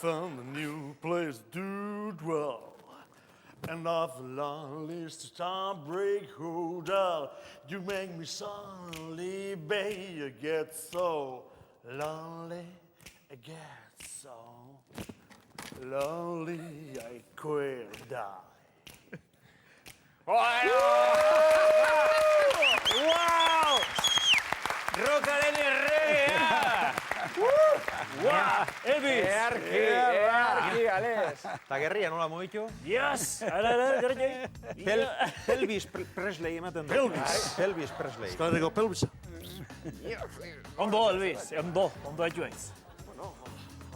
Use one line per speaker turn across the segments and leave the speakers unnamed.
found a new place to dwell. And off the lonely Starbreak Hotel, you make me lonely, babe. You get so lonely, I get so lonely, I could die.
Wow! Rockaren erregea! Elvis!
Earki, Alex.
Eta gerria nola mugitu?
Yes! Ala, gerri!
Elvis Presley ematen du. Elvis Presley.
Euskal Herriko pelbisa.
Ondo, Elvis, ondo haitu haiz.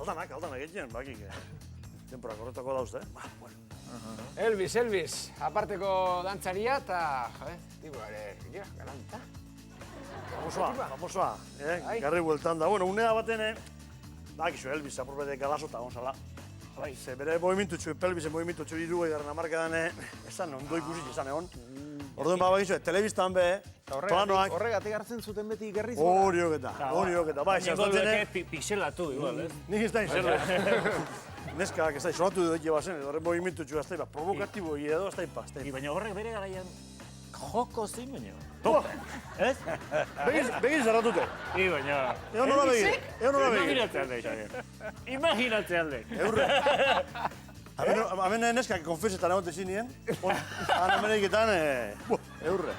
Aldanak egiten, bakik. Denpora korretako dauzte. Bueno.
Elvis, aparteko dantzaria eta, tipo, galanta.
Famosoa, garri bueltan da. Bueno, unea baten, dakizu Elvis, apurbete galasota, gonzala. Ze bere movimientutxu, pelbisen movimientutxu irugei garren amarkadan, esan ondo ikusi izan egon. Orduan bagizu, telebistan be, planoak.
Horregatik hartzen zuten beti gerriz.
Horioketa. Bai,
Ningolueke pixelatu, igual, ez?
Nik ez da izerra. Neskak ez da, sonatu dut eba zen, horren movimientutxu azta iba, provokatibo edo azta ipa.
Baina horrek bere garaian joko zin baina. Ez?
Begin zerratute.
Baina...
Ego nola begin.
Imaginatze alde, Xavier. Imaginatze alde.
Hemen neskak konfesetan egon tezinien, han hemen egitetan, eurre.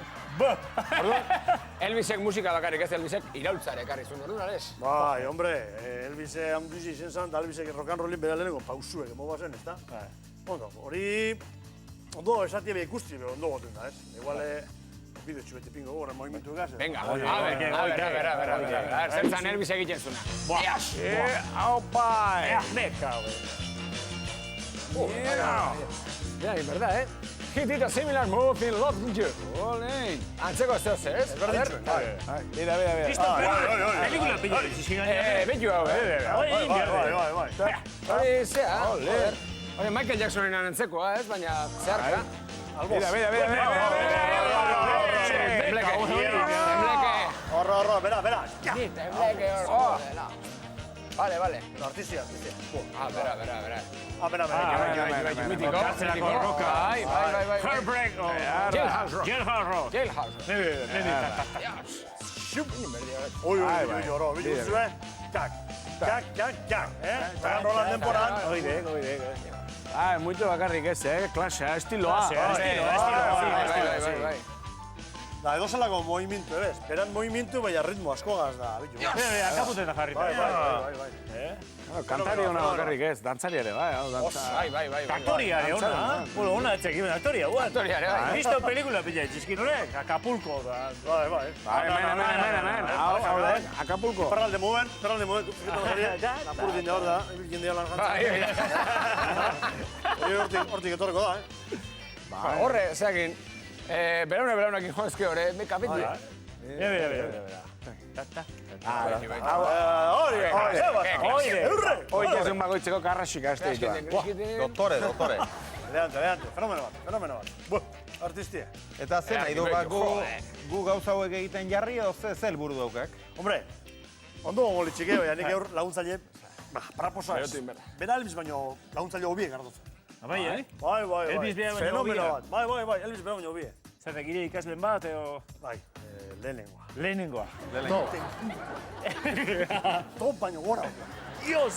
Elvisek musika bakarrik ez, Elvisek iraultzare ekarri zuen orduan, Alex.
Bai, hombre, Elvisek handuzi izen zan, da Elvisek rock and rollin bera lehenengo pausuek, emo bazen, ez da? Ondo, hori... Ondo, esatia beha ikusti, ondo goten da, ez? Igual, bideo txubete pingo goren movimentu egaz.
Venga, a ver, zertzan Elvis egiten zuna.
Aupa! Neka,
Ja, en verdad, He did a similar move in Love You. Antzeko ez ez, ez?
Bida.
Pelikula pila,
Betu hau,
Bai.
Hori zea, hori Michael Jacksonen antzekoa, ez? Baina zeharka.
Bida.
Tembleke.
Horra, bera.
Tembleke hor. Vale.
Artizia.
Bera.
Bera.
Mitiko.
Kartzelako roka.
Bai.
Heartbreak. Jailhouse Rock.
Oi, bilu zuen. Kak. Zagan rolan denporan.
Mucho bakarrik ez, klasea, estiloa.
Bai.
Da, edo zelako movimientu, ebez. Beran movimientu, baina ritmo askogaz da, bitu.
Akaputen da jarrita.
Bai.
Kantari hona bakarrik ez, dantzari ere, bai.
Bai.
Aktoria ere ona, ona etxekin, aktoria,
Aktoria ere, bai.
Visto pelikula pila etxizkin horrek, Acapulco da.
Bai.
Hemen, hau da, Acapulco.
Perralde moven, Lapurdin da hor da, ibilkin dira lan jantzen. Hortik etorreko da,
Horre, zeakin, belaunakin joazke horre, kapitu.
Hori ez un bagoitzeko karrasika ez ditua. Doktore.
Leante, fenomeno bat. Artistia.
Eta zen nahi du gu gauza hauek egiten jarri edo ze helburu daukak?
Hombre, ondo gongo litxike, baina nik eur laguntzaile, praposa ez. Bera Elvis baino laguntzaile hobiek gardotzen.
Bai,
Bai.
Elvis bera baino
Fenomeno
hobia.
bat. Bai, Elvis bera baino hobie.
Zertak ire ikaslen bat, edo...
Bai, lehenengoa.
Lehenengoa.
Top baino gora. Dios!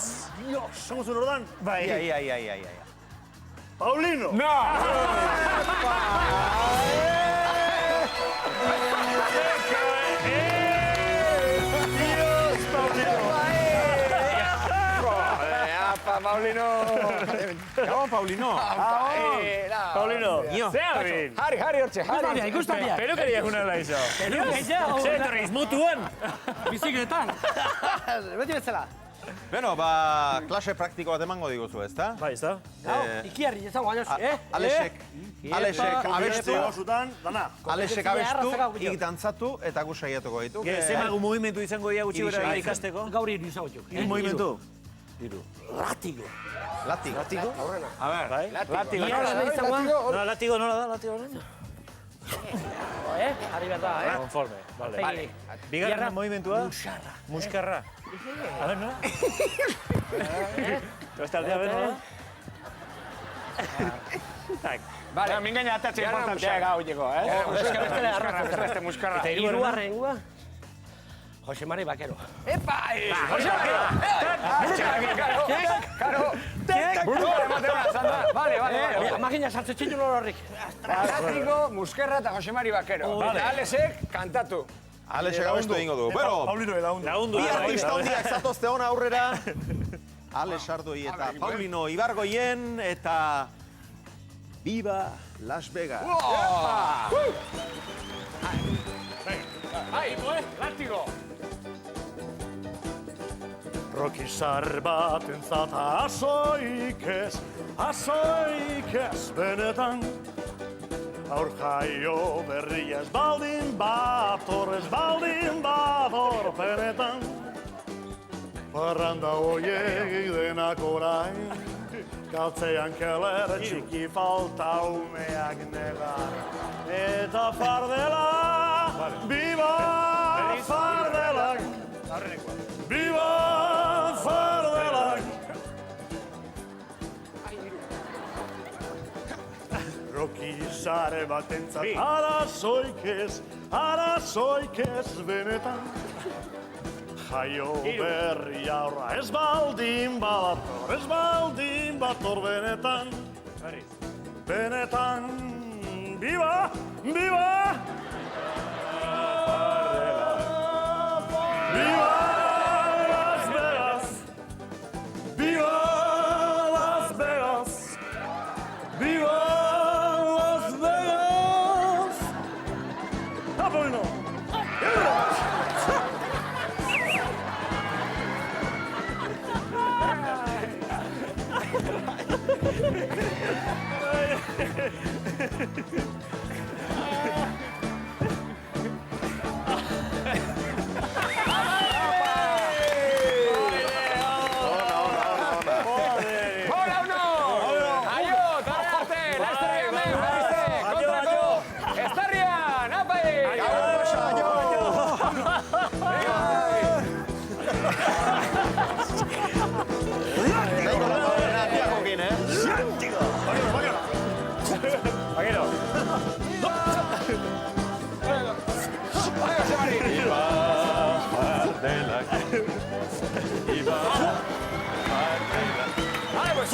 Zengo zuen ordan?
Bai.
Ia.
Paulino!
No!
Dios, Paulino!
Paulino!
Gabon, Paulino!
Paulino! Zerrin!
Harri hortxe, Harri!
Ikustapiak.
Pelukeria guna da izo. Zer mutuan!
Bizikletan. Beti bezala.
Beno, klase praktiko bat emango diguzu, ezta?
Bai, ez da?
Ikiarri, ez dago gainoz,
Alexek abestu,
Zutan, dana.
Alexek abestu, hik dantzatu eta gu saiatuko ditu.
Zemagu movimentu izango dira gutxi bera ikasteko?
Gaur hiru izagotuk.
Hiru movimentu?
Latigo.
Latigo?
A ver, bai? Latigo.
Latigo
Nola da, latigo horren?
Harri behar da,
Conforme, vale. Bigarren movimentua? Muskarra. A ver, nola? Beste aldea beno,
Vale, min gaina atatxe importantea gau llego, Beste muskarra.
Eta hirugarrengua, Jose Mari Bakero.
Epa! Jose Mari! Karo! Burua ematea zanda. Vale.
Makina sartze txindu lor horrik.
Látigo, Muskerra eta Jose Mari Bakero. Eta Alesek kantatu.
Alexe gabestu egingo du. Bueno,
Paulino lagundu.
Lagundu.
bi artista hondiak zatozte hona aurrera. Alex Ardoi eta Paulino Ibargoien eta Viva Las Vegas.
Ai, látigo.
Roki zar batentzat asoik ez benetan. Aur jaio berria ez baldin bator benetan. Parranda hoiek denak orain, galtzean keler txiki falta umeak negar. Eta fardela, biba fardelak, biba fardelak. Roki zare batentzat arazoik ez benetan. Jaio berri aurra ez baldin bator benetan. Benetan, biba! Viva Las Vegas! Viva Las Vegas! Viva Las Vegas! Ah, bueno!
Bola uno! Aio, tare arte! Lasterri hemen, berrizte! Kontrako! Estarrian! Apai!
Nahiko da paurena Tiagokin,
Bakero.
Bai, Jose Mari!
Fardelak. Iba. Fardelak.
Vale, pues.